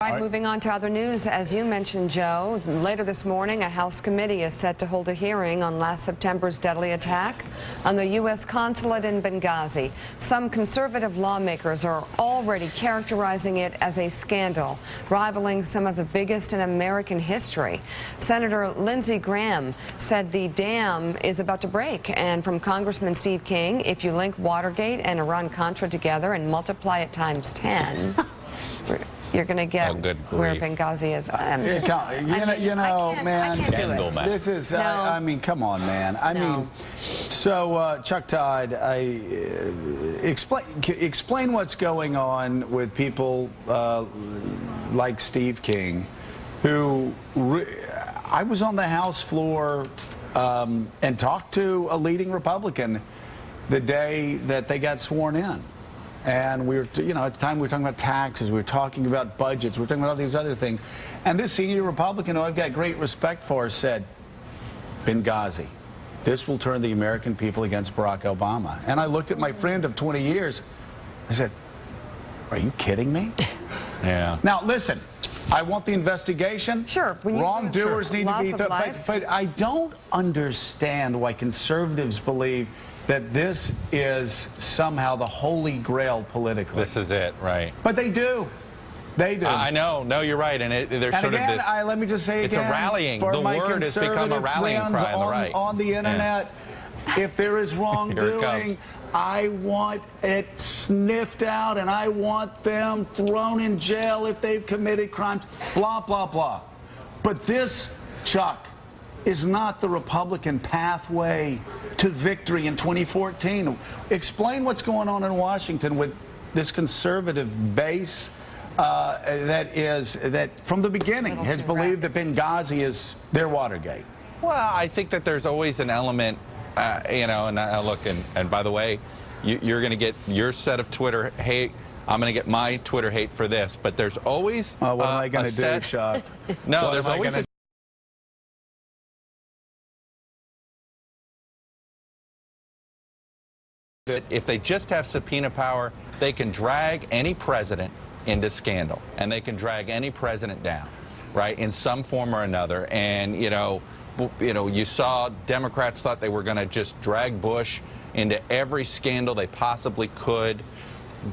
Right, moving on to other news. As you mentioned, Joe, later this morning, a House committee is set to hold a hearing on last September's deadly attack on the U.S. consulate in Benghazi. Some conservative lawmakers are already characterizing it as a scandal, rivaling some of the biggest in American history. Senator Lindsey Graham said the dam is about to break. And from Congressman Steve King, if you link Watergate and Iran-Contra together and multiply it times 10, you're going to get where Benghazi is. Man, this is, I mean, come on, man. I mean, so, Chuck Todd, explain what's going on with people like Steve King, who, I was on the House floor and talked to a leading Republican the day that they got sworn in. And we were, at the time we were talking about taxes, we were talking about budgets, we were talking about all these other things. And this senior Republican, who I've got great respect for, said, Benghazi, this will turn the American people against Barack Obama. And I looked at my friend of 20 years, I said, are you kidding me? Yeah. Now, listen, I want the investigation. Sure. Wrongdoers need to be, but I don't understand why conservatives believe that this is somehow the holy grail politically. This is it, right? But they do. They do. I know. No, you're right. And there's sort of this. Let me just say it's again. It's a rallying. For the my word has become a rallying cry on the right. On the internet, if there is wrongdoing, I want it sniffed out, and I want them thrown in jail if they've committed crimes. Blah blah blah. But this, Chuck, is not the Republican pathway to victory in 2014. Explain what's going on in Washington with this conservative base that from the beginning has believed that Benghazi is their Watergate. Well, I think that there's always an element, and look, and by the way, you're going to get your set of Twitter hate. I'm going to get my Twitter hate for this, but there's always what am I going to do, Chuck? No, there's always a if they just have subpoena power, they can drag any president into scandal, and they can drag any president down, right, in some form or another. And you saw Democrats thought they were going to just drag Bush into every scandal they possibly could.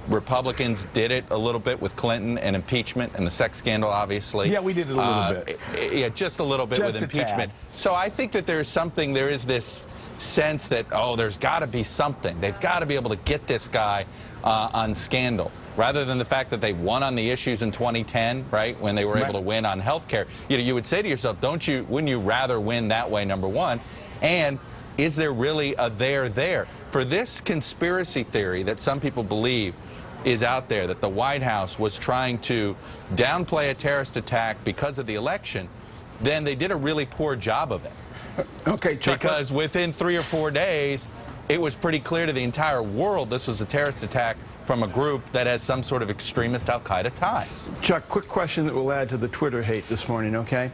Republicans did it a little bit with Clinton and impeachment and the sex scandal, obviously. Yeah, we did a little bit. Yeah, just a little bit with impeachment. So I think that there is this sense that, there's got to be something. They've got to be able to get this guy on scandal, rather than the fact that they won on the issues in 2010, right, when they were able to win on health care. You would say to yourself, wouldn't you rather win that way, number one? And is there really a there? For this conspiracy theory that some people believe is out there, that the White House was trying to downplay a terrorist attack because of the election, then they did a really poor job of it. Okay, Chuck. Because within 3 or 4 days, it was pretty clear to the entire world this was a terrorist attack from a group that has some sort of extremist al-Qaeda ties. Chuck, quick question that will add to the Twitter hate this morning, okay?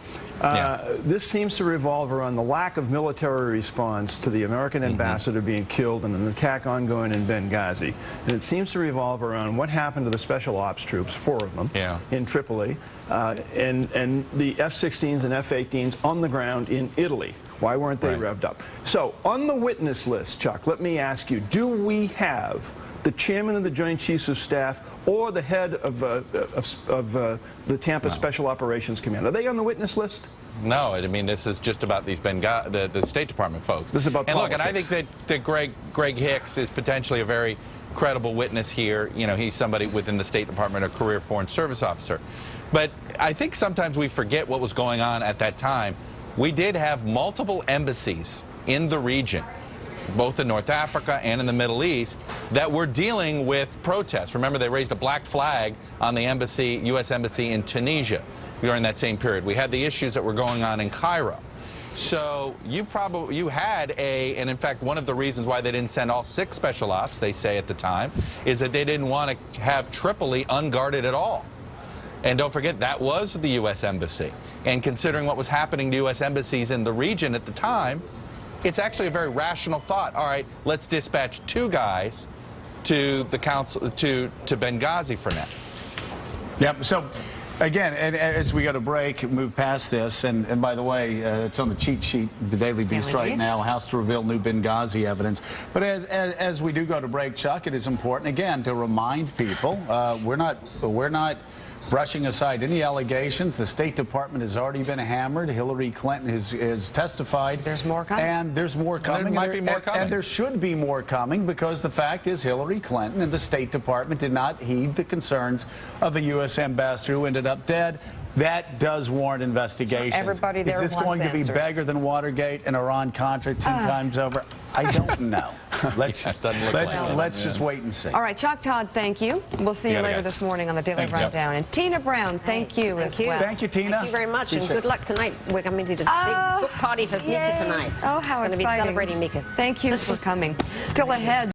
This seems to revolve around the lack of military response to the American ambassador being killed and an attack ongoing in Benghazi. And it seems to revolve around what happened to the special ops troops, 4 of them, in Tripoli, and the F-16s and F-18s on the ground in Italy. Why weren't they revved up? So, on the witness list, Chuck, let me ask you, do we have the chairman of the Joint Chiefs of Staff or the head of the Tampa Special Operations Command? Are they on the witness list? No, I mean, this is just about these the State Department folks. This is about politics. Look, and I think that Greg Hicks is potentially a very credible witness here. He's somebody within the State Department, a career Foreign Service officer. But I think sometimes we forget what was going on at that time. We did have multiple embassies in the region, both in North Africa and in the Middle East, that were dealing with protests. Remember, they raised a black flag on the embassy, U.S. embassy in Tunisia during that same period. We had the issues that were going on in Cairo. So you had and in fact, one of the reasons why they didn't send all 6 special ops, they say at the time, is that they didn't want to have Tripoli unguarded at all. And don't forget, that was the U.S. Embassy. And considering what was happening to U.S. embassies in the region at the time, it's actually a very rational thought. All right, let's dispatch 2 guys to the council to Benghazi for now. Yep. So Again, and as we go to break, move past this, and by the way, it's on the cheat sheet, the Daily Beast right now, House to reveal new Benghazi evidence. But as we do go to break, Chuck, it is important, again, to remind people, we're not brushing aside any allegations. The State Department has already been hammered. Hillary Clinton has testified. There's more coming. And there's more coming. There might be more coming. And there should be more coming, because the fact is Hillary Clinton and the State Department did not heed the concerns of a U.S. ambassador who ended up dead. That does warrant investigation. Everybody there Is this going to be bigger than Watergate and Iran-Contra 10 times over? I don't know. Let's just wait and see. All right, Chuck Todd, thank you. We'll see you later this morning on the Daily Rundown. And Tina Brown, thank you as well. Thank you, Tina. Thank you very much, and good luck tonight. We're coming to this big book party for Mika tonight. Oh, how exciting. We're going to be celebrating Mika. Thank you for coming. Still ahead.